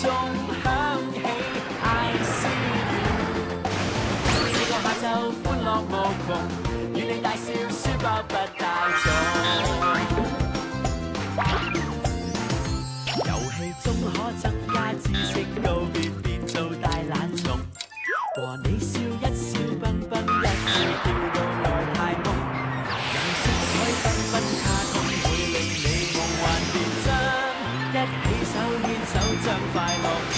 中響起 I see you。這個下晝歡樂無窮，與你大笑書包不帶重。遊戲中可增加知識，告別變做大懶蟲。和你笑一笑，繽紛一次，跳到外太空。男人色彩繽紛卡通，會令你夢幻變真。一起手牽手，將快樂放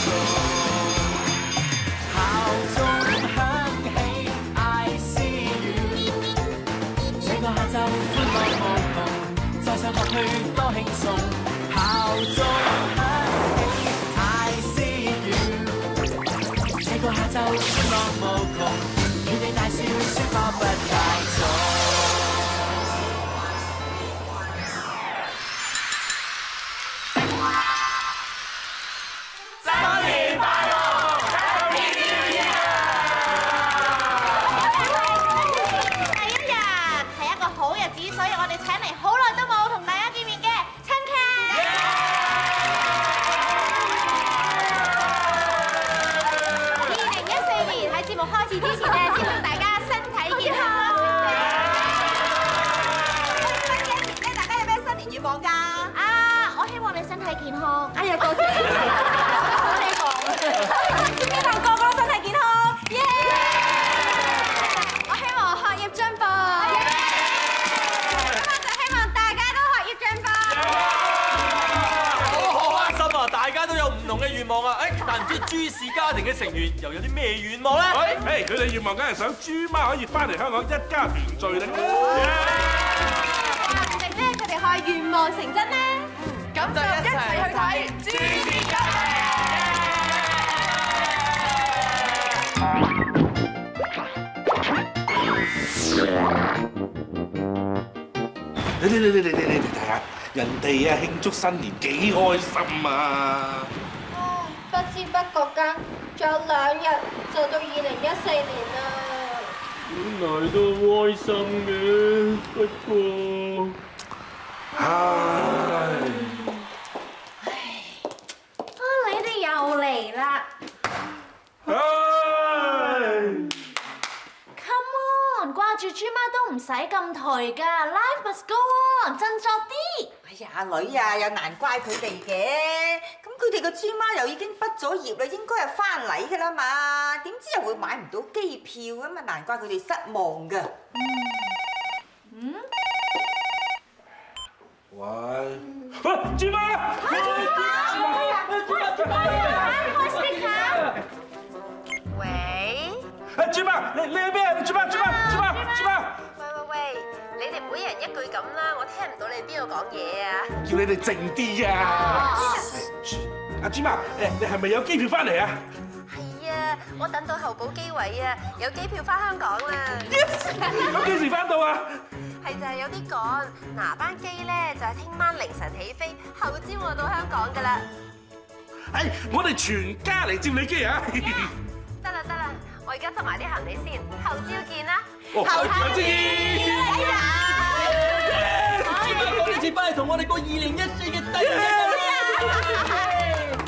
縱。校鐘響起 I see you。這個下晝歡樂無窮，再上學去多輕鬆。校鐘響起 I see you。這個下晝歡樂無窮，與你大笑書包不帶重。但唔知朱氏家庭嘅成員又有啲咩願望咧？佢哋願望梗係想豬媽可以翻嚟香港一家團聚咧。話唔定咧，佢哋可以願望成真咧。咁就一齊去睇朱氏家你睇下，人哋啊慶祝新年幾開心啊！不知不覺間，仲有2日就到2014年啦。本來都開心嘅，不過，你哋又嚟啦 ！Come on， 掛住豬媽都唔使咁頹㗎 ，Life must go on， 振作啲。哎呀，阿女啊，又難怪佢哋嘅。咁佢哋個豬媽又已經畢咗業啦，應該係翻嚟㗎啦嘛。點知又會買唔到機票咁啊？難怪佢哋失望㗎。喂，豬媽！喂？豬媽，你喺邊啊？豬媽！喂，你哋每人一句咁啦，我聽唔到你邊度講嘢啊！叫你哋靜啲啊！阿豬媽，你係咪有機票翻嚟啊？係啊，我等到候補機位啊，有機票翻香港啦。咁幾時翻到啊？係就係有啲趕，嗱班機咧就係聽晚凌晨起飛，後朝我到香港噶啦。係，我哋全家嚟接你機啊！得啦，我而家執埋啲行李先，後朝見啦。後朝見。豬媽講呢次翻嚟同我哋過2014嘅第一日。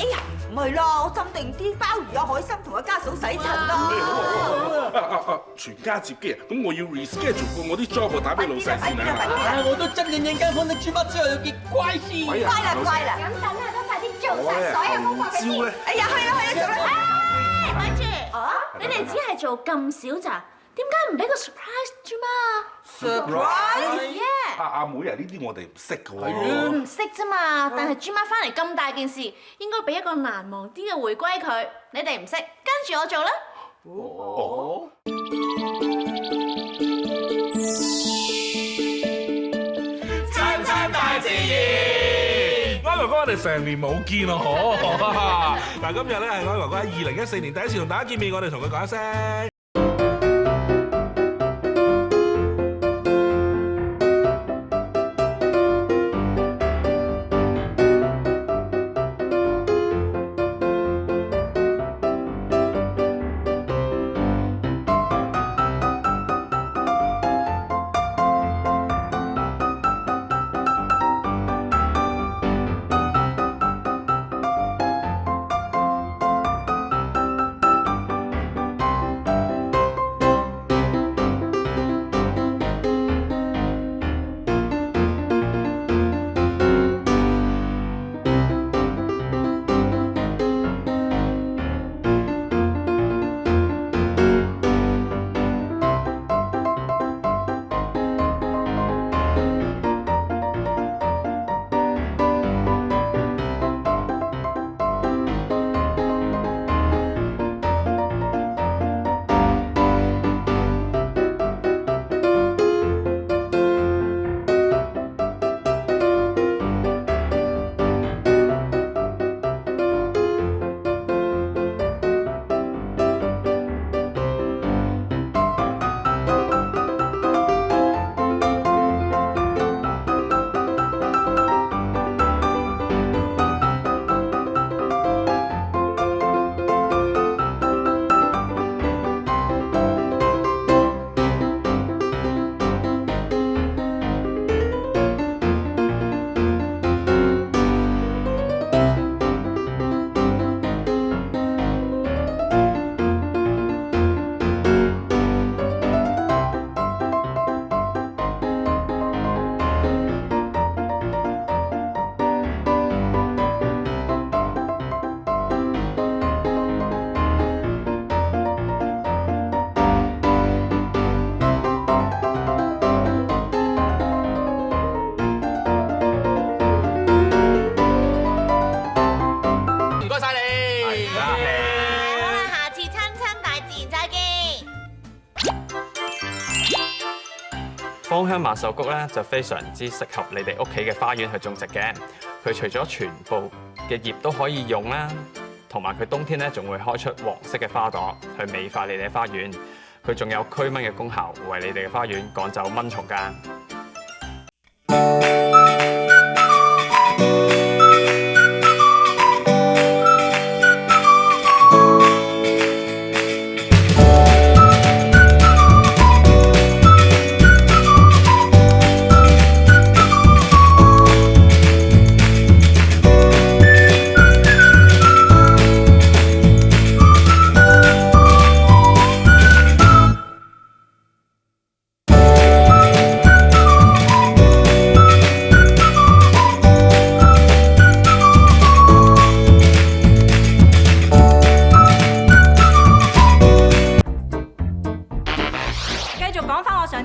哎呀，唔係咯，我鎮定啲，鮑魚啊、海參同個家嫂洗塵咯。全家接機啊！咁我要 reschedule 過我啲 job 打俾老細先啊！我都真認認間放得豬媽之後有件乖事。乖啦！咁等下都快啲做晒所有功課嘅先。哎呀，去啦，做啦！咪住，你哋只係做咁少咋？點解唔俾個 surprise 豬媽 Surprise？ Yeah， 阿妹啊，呢啲我哋唔識㗎喎。唔識啫嘛，但係豬媽翻嚟咁大件事，應該俾一個難忘啲嘅回歸佢。你哋唔識，跟住我做啦。親親大自然，安哥哥，我哋成年冇見咯，嗬！嗱，今日咧係安哥哥喺2014年第一次同大家見面，我哋同佢講一聲。芳香萬壽菊咧就非常之適合你哋屋企嘅花園去種植嘅。佢除咗全部嘅葉都可以用啦，同埋佢冬天咧仲會開出黃色嘅花朵去美化你哋嘅花園。佢仲有驅蚊嘅功效，為你哋嘅花園趕走蚊蟲㗎。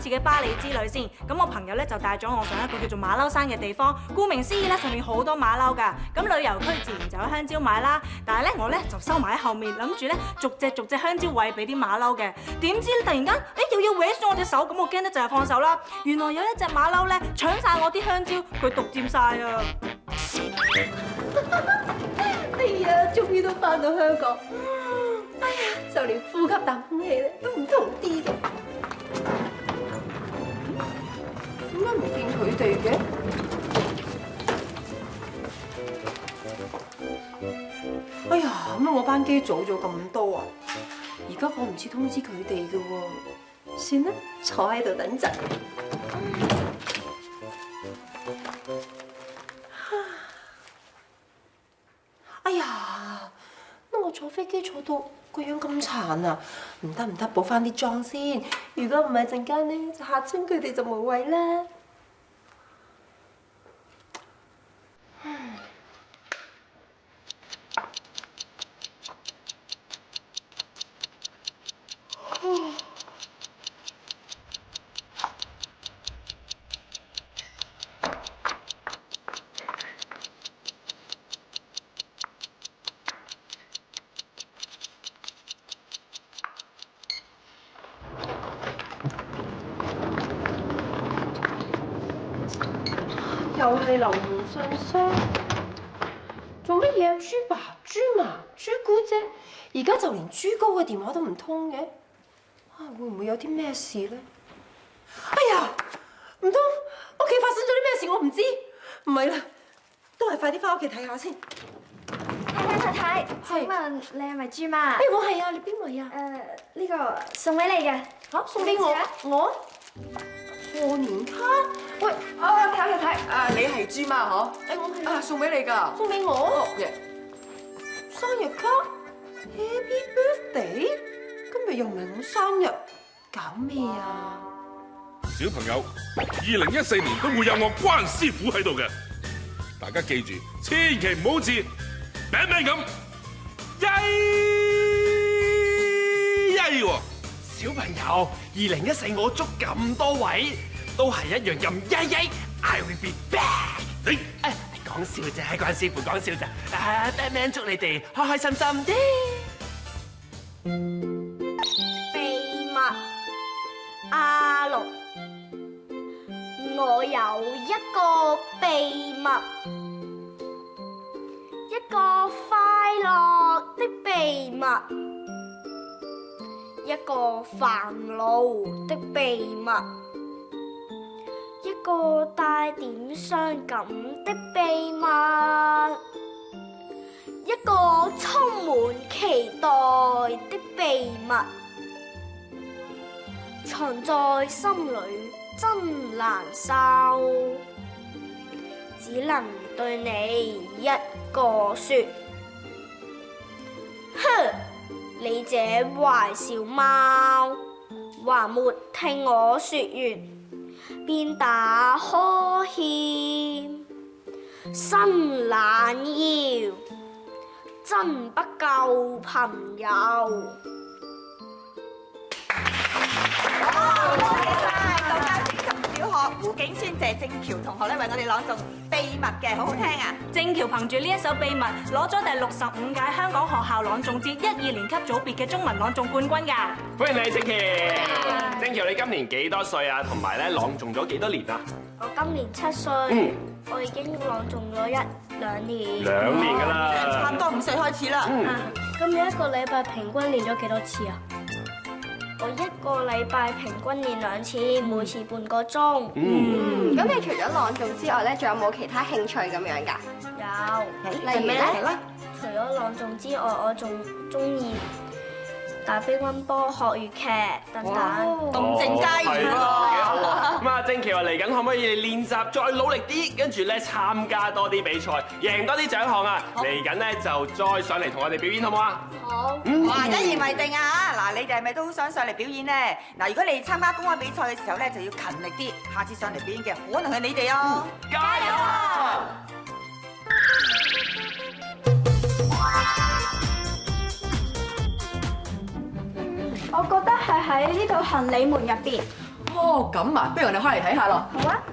嘅巴黎之旅先，咁我朋友咧就帶咗我上一個叫做馬騮山嘅地方。顧名思義咧，上面好多馬騮㗎。咁旅遊區自然就有香蕉買啦。但係咧，我咧就收埋喺後面，諗住咧逐隻香蕉餵俾啲馬騮嘅。點知突然間，有嘢搲咗我隻手，咁我驚咧就係放手啦。原來有一隻馬騮咧搶晒我啲香蕉，佢獨佔晒啊！哎呀，終於都翻到香港。哎呀，就連呼吸啖空氣咧都唔同啲嘅。點解唔見佢哋嘅？哎呀，乜我班機早咗咁多啊？而家我唔切通知佢哋嘅喎。算啦，坐喺度等陣。哎呀，乜我坐飛機坐到個樣咁殘啊！唔得，補翻啲妝先。如果唔係陣間咧，就嚇親佢哋就無謂啦。又係留言信箱，做乜嘢啊？豬爸、豬嫲、豬姑姐，而家就連豬哥嘅電話都唔通嘅，啊，會唔會有啲咩事咧？哎呀，唔通屋企發生咗啲咩事我唔知？唔係啦，都係快啲翻屋企睇下先。太，請問你係咪豬媽？我係啊，你邊位啊？呢個送俾你嘅。嚇，送俾我？賀年卡？喂，太，你係豬媽嗬？我係送俾你㗎。送俾我？生日卡 ？Happy birthday？今日又唔係我生日，搞咩啊？小朋友，2014年都會有我關師傅喺度嘅，大家記住，千祈唔好似餅餅咁曳喎。小朋友，2014我捉咁多位，都係一樣咁曳曳。I will be back。講笑啫，關師傅講笑咋。Batman 祝你哋開開心心啲。秘密阿六，我有一個秘密，一個快樂的秘密，一個煩惱的秘密，一個帶點傷感的秘密，一個充滿期待的秘密，藏在心裏真難受，只能對你一個說，哼！你這壞小貓，還沒聽我說完，便打呵欠，伸懶腰，真不夠朋友。多謝晒，大家精神小學胡景川、謝正橋同學咧為我哋朗誦《秘密》嘅，好好聽啊！正橋憑住呢一首《秘密》攞咗第65屆香港學校朗誦節1、2年級組別嘅中文朗誦冠軍㗎。歡迎你，正橋。正橋，你今年幾多歲啊？同埋咧朗誦咗幾多年啊？我今年7歲，我已經朗誦咗1、2年。2年㗎啦，差唔多5歲開始啦。咁你一個禮拜平均練咗幾多次啊？我一個禮拜平均練2次，每次半個鐘。咁你除咗朗誦之外咧，仲有冇其他興趣咁樣㗎？有。例如咧？除咗朗誦之外，我仲中意打乒乓波、學粵劇等等。動靜皆宜喎。咁啊，正橋啊，嚟緊可唔可以練習再努力啲，跟住咧參加多啲比賽，贏多啲獎項啊？嚟緊咧就再上嚟同我哋表演，好唔好啊？好。哇，一言為定啊！嗱，你哋係咪都好想上嚟表演咧？嗱，如果你參加公開比賽嘅時候咧，就要勤力啲，下次上嚟表演嘅可能係你哋哦。加油啊！我覺得係喺呢度行李門入邊。哦，咁啊，不如我哋開嚟睇下咯。好啊。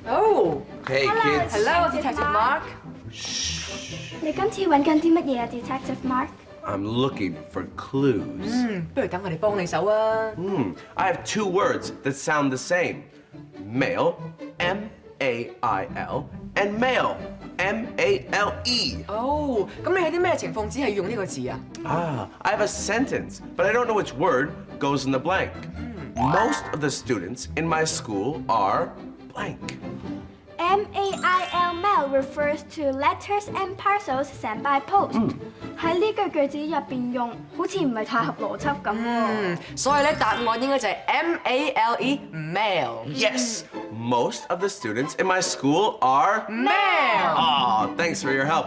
Oh, Hey kids. Hello, Detective Mark. 你今次揾緊啲乜嘢啊 ，Detective Mark？ I'm looking for clues. 不如等我哋幫你手啊。I have 2 words that sound the same. Male, M-A-I-L, and male, M-A-L-E. 哦，咁你喺啲咩情況只係用呢個字啊？ I have a sentence, but I don't know which word goes in the blank. Most of the students in my school are blank. MAIL mail refers to letters and parcels sent by post。喺呢句句子入邊用，好似唔係太合邏輯咁喎。所以咧答案應該就係 MALE male。 Yes, most of the students in my school are male. Oh, thanks for your help.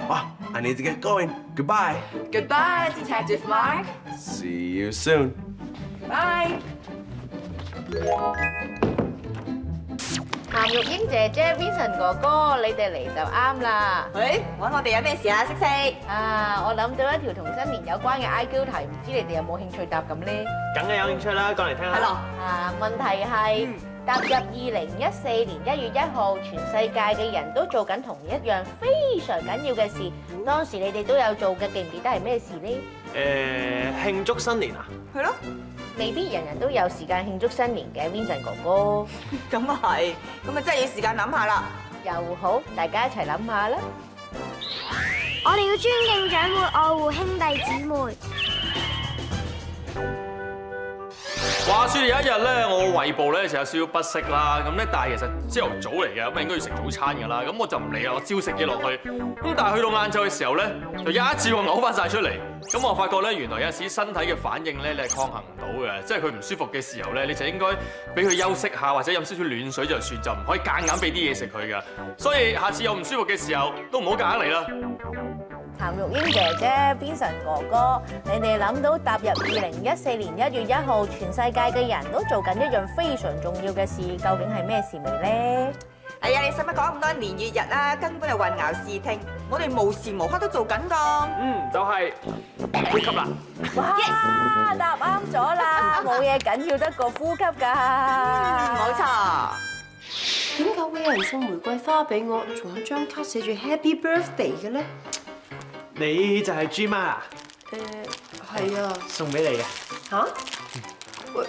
I need to get going. Goodbye. Goodbye, Detective Mark. See you soon. Bye. 譚玉英姐姐、Vincent 哥哥，你哋嚟就啱啦。揾我哋有咩事啊？識啊，我諗到一條同新年有關嘅 IQ 題，唔知你哋有冇興趣答咁呢？梗係有興趣啦，講嚟聽下。係咯。問題係踏入2014年1月1號，全世界嘅人都做緊同一樣非常緊要嘅事，當時你哋都有做嘅，記唔記得係咩事呢？慶祝新年啊？係咯。未必人人都有時間慶祝新年嘅 Vincent 哥哥。咁啊係，咁啊真係要時間諗下啦。又好，大家一齊諗下啦。我哋要尊敬長輩，愛護兄弟姊妹。話說有一日咧，我胃部咧就有少少不適啦，咁咧但係其實朝頭早嚟嘅，咁應該要食早餐㗎啦，咁我就唔理啦，我照食嘢落去。咁但係去到晏晝嘅時候咧，就一次過嘔翻晒出嚟。咁我發覺咧，原來有陣時身體嘅反應咧，你係抗衡唔到嘅，即係佢唔舒服嘅時候咧，你就應該俾佢休息下，或者飲少少暖水就算，就唔可以夾硬俾啲嘢食佢㗎。所以下次有唔舒服嘅時候，都唔好夾硬嚟啦。譚玉英姐姐、Vincent 哥哥，你哋諗到踏入2014年1月1號，全世界嘅人都做緊一樣非常重要嘅事，究竟係咩事未呢？哎呀，你使乜講咁多年月日啦？根本係混淆視聽。我哋無時無刻都做緊㗎。就係呼吸啦。哇，答啱咗啦！冇嘢緊要得過呼吸㗎。冇錯。點解會有人送玫瑰花俾我，仲有張卡寫住 Happy Birthday 嘅咧？你就係豬媽啊？係啊。送俾你嘅。嚇？喂，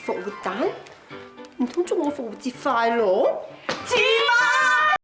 復活蛋？唔通祝我復活節快樂？豬媽！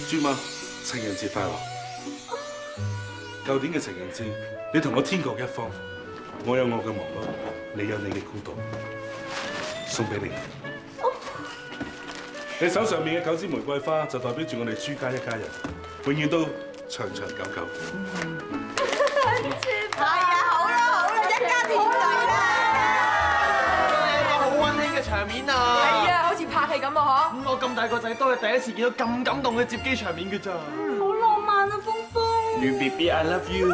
豬媽，情人節快樂！舊年嘅情人節，你同我天各一方，我有我嘅忙碌，你有你嘅孤獨，送俾你。你手上面嘅9支玫瑰花就代表住我哋朱家一家人，永遠都長長久久。係啊，好啦，一家團聚啦！好溫馨嘅場面啊！係啊，好似拍戲咁啊嗬！我咁大個仔都係第一次見到咁感動嘅接機場面嘅咋。好浪漫啊，峰峰。亂 BB，I love you。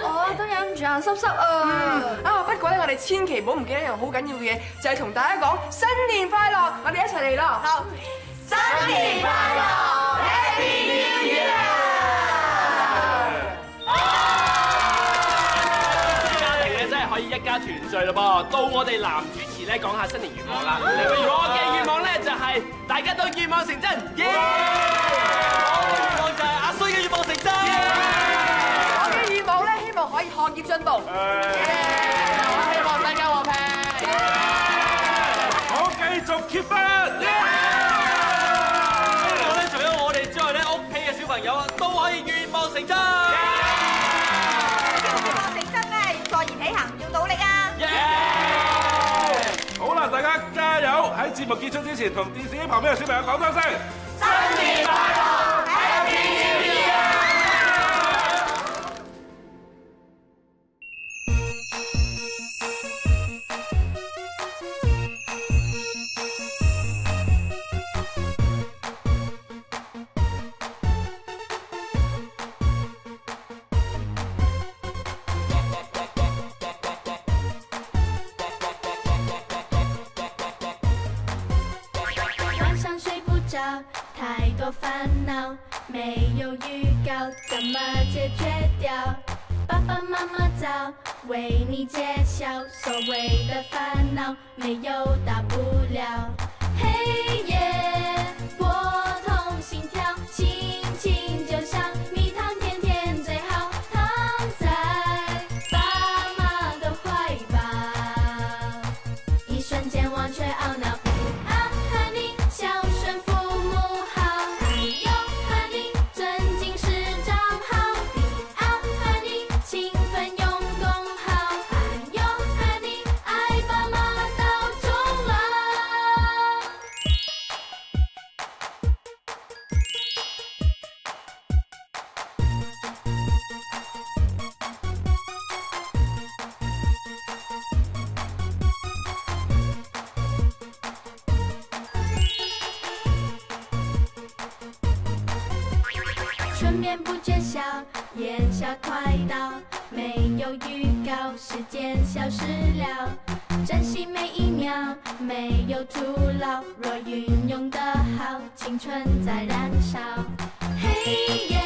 我都忍唔住眼濕濕啊！不過咧，我哋千祈唔好唔記得一樣好緊要嘅嘢，就係同大家講新年快樂！我哋一齊嚟咯！好，新年快樂 ，Happy New Year！家庭咧真係可以一家團聚咯噃，到我哋男主持咧講下新年願望啦。我嘅願望咧就係大家都願望成真，耶！我嘅願望就係阿衰嘅願望成真，我嘅願望咧，希望可以學業進步。我希望世界和平。我繼續 keep up。希望咧，除咗我哋之外咧，屋企嘅小朋友啊都可以願望成真。願望成真咧，坐言起行，要努力啊！好啦，大家加油！喺節目結束之前，同電視機旁邊嘅小朋友講多聲新年快樂 ，Happy New Year！晚上睡不着，太多烦恼，没有预告，怎么解决掉？爸爸妈妈早为你揭晓，所谓的烦恼没有大不了。黑夜拨通心跳，心情就像蜜糖，甜甜最好，躺在爸妈的怀抱，一瞬间忘却懊恼。孝顺父母好，还有和你尊敬师长好，比啊和你勤奋用功好，还有和你爱爸妈到终老。春眠不觉晓，炎夏快到，没有预告，时间消失了。珍惜每一秒，没有徒劳。若运用得好，青春在燃烧。黑夜